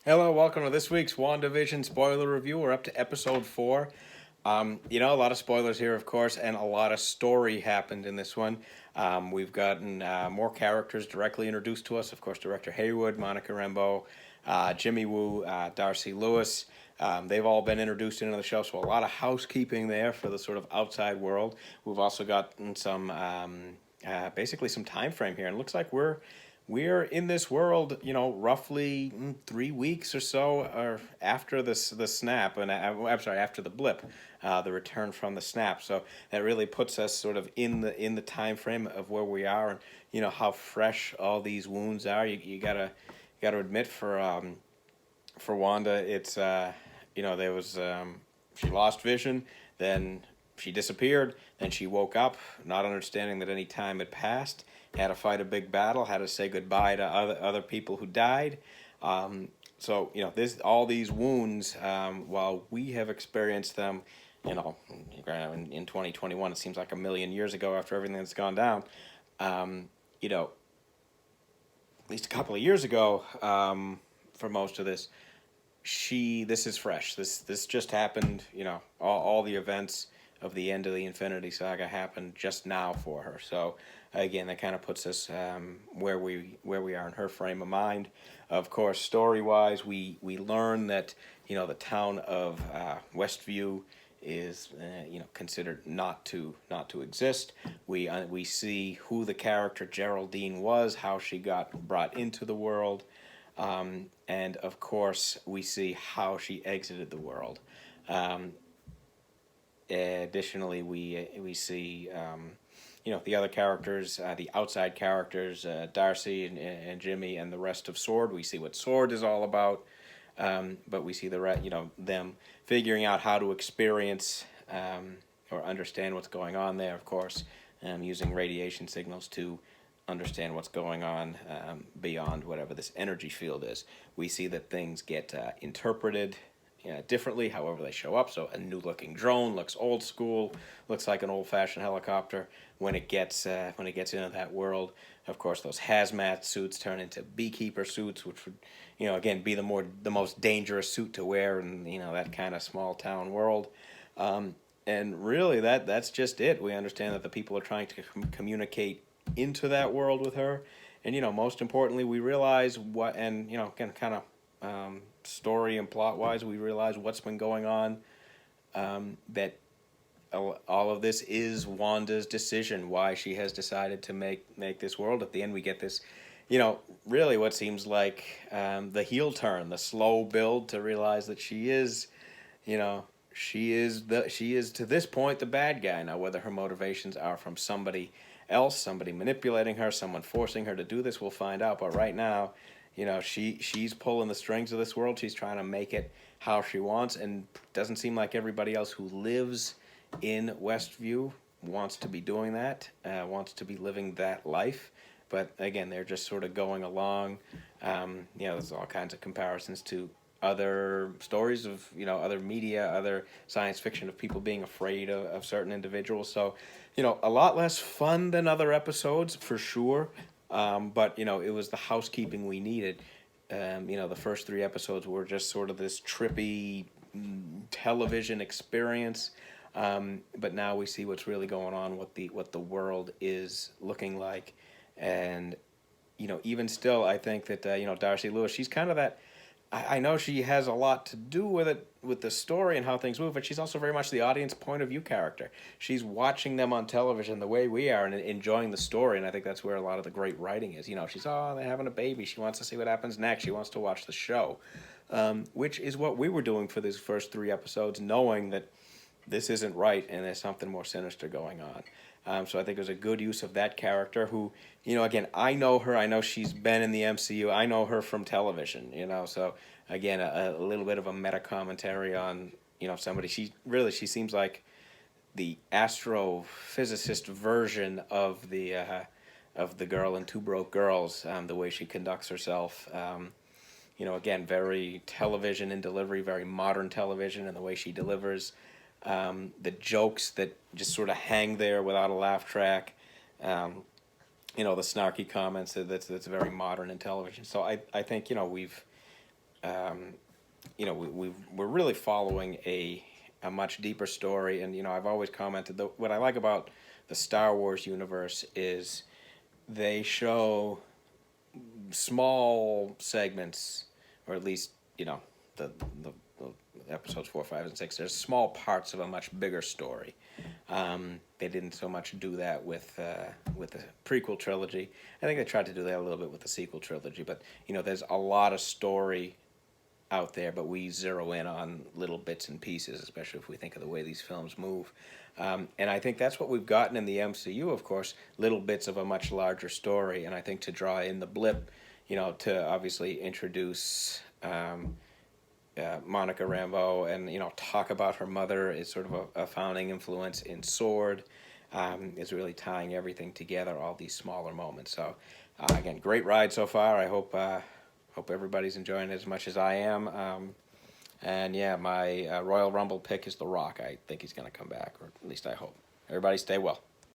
Hello, welcome to this week's Wandavision spoiler review. We're up to episode 4. A lot of spoilers here, of course, and a lot of story happened in this one. We've gotten more characters directly introduced to us. Of course, Director Haywood, Monica Rambeau, Jimmy Woo, Darcy Lewis. They've all been introduced into the show, so a lot of housekeeping there for the sort of outside world. We've also gotten some, basically some time frame here, and it looks like we're in this world, roughly 3 weeks or so, or after the snap, and I'm sorry, after the blip, the return from the snap. So that really puts us sort of in the time frame of where we are, and how fresh all these wounds are. You gotta admit for Wanda, it's there was she lost vision, then she disappeared, then she woke up, not understanding that any time had passed, had to fight a big battle, had to say goodbye to other people who died. So this all these wounds, while we have experienced them, in 2021, it seems like a million years ago after everything that's gone down. At least a couple of years ago, for most of this, this is fresh. This just happened. All the events of the end of the Infinity Saga happened just now for her. So again, that kind of puts us where we are in her frame of mind. Of course, story wise, we learn that the town of Westview is considered not to exist. We see who the character Geraldine was, how she got brought into the world, and of course we see how she exited the world. Um, Additionally, we see the other characters, the outside characters, Darcy and Jimmy and the rest of Sword. We see what Sword is all about, but we see them figuring out how to experience or understand what's going on there. Of course, using radiation signals to understand what's going on beyond whatever this energy field is. We see that things get interpreted differently, however they show up. So a new looking drone looks old school, looks like an old fashioned helicopter when it gets into that world. Of course, those hazmat suits turn into beekeeper suits, which would again be the most dangerous suit to wear in that kind of small town world. And really, that's just it. We understand that the people are trying to communicate into that world with her, and most importantly, we realize what, and again, kind of story and plot wise, we realize what's been going on. That all of this is Wanda's decision, why she has decided to make this world. At the end, we get this, really what seems like the heel turn, the slow build to realize that you know, she is to this point the bad guy. Now, whether her motivations are from somebody else, somebody manipulating her, someone forcing her to do this, we'll find out. But right now, she's pulling the strings of this world. She's trying to make it how she wants, and doesn't seem like everybody else who lives in Westview wants to be doing that, wants to be living that life. But again, they're just sort of going along. There's all kinds of comparisons to other stories of other media, other science fiction of people being afraid of certain individuals. So a lot less fun than other episodes for sure. But it was the housekeeping we needed. The first 3 episodes were just sort of this trippy television experience. But now we see what's really going on, what the world is looking like, and even still, I think that Darcy Lewis, she's kind of that. I know she has a lot to do with it, with the story and how things move, but she's also very much the audience point of view character. She's watching them on television the way we are and enjoying the story, and I think that's where a lot of the great writing is. She's, they're having a baby. She wants to see what happens next. She wants to watch the show, which is what we were doing for these first 3 episodes, knowing that this isn't right and there's something more sinister going on. So I think it was a good use of that character who, again, I know her. I know she's been in the MCU. I know her from television, So, again, a little bit of a meta commentary on, somebody. She seems like the astrophysicist version of the girl in Two Broke Girls, the way she conducts herself. Again, very television in delivery, very modern television in the way she delivers. The jokes that just sort of hang there without a laugh track, the snarky comments that's very modern in television. So I think we've we're really following a much deeper story. And I've always commented that what I like about the Star Wars universe is they show small segments, or at least the episodes 4, 5, and 6. There's small parts of a much bigger story. They didn't so much do that with the prequel trilogy. I think they tried to do that a little bit with the sequel trilogy. But there's a lot of story out there, but we zero in on little bits and pieces, especially if we think of the way these films move. And I think that's what we've gotten in the MCU, of course, little bits of a much larger story. And I think to draw in the blip, to obviously introduce Monica Rambeau and, talk about her mother is sort of a founding influence in Sword, is really tying everything together, all these smaller moments. So, again, great ride so far. I hope everybody's enjoying it as much as I am. And yeah, my Royal Rumble pick is The Rock. I think he's going to come back, or at least I hope. Everybody stay well.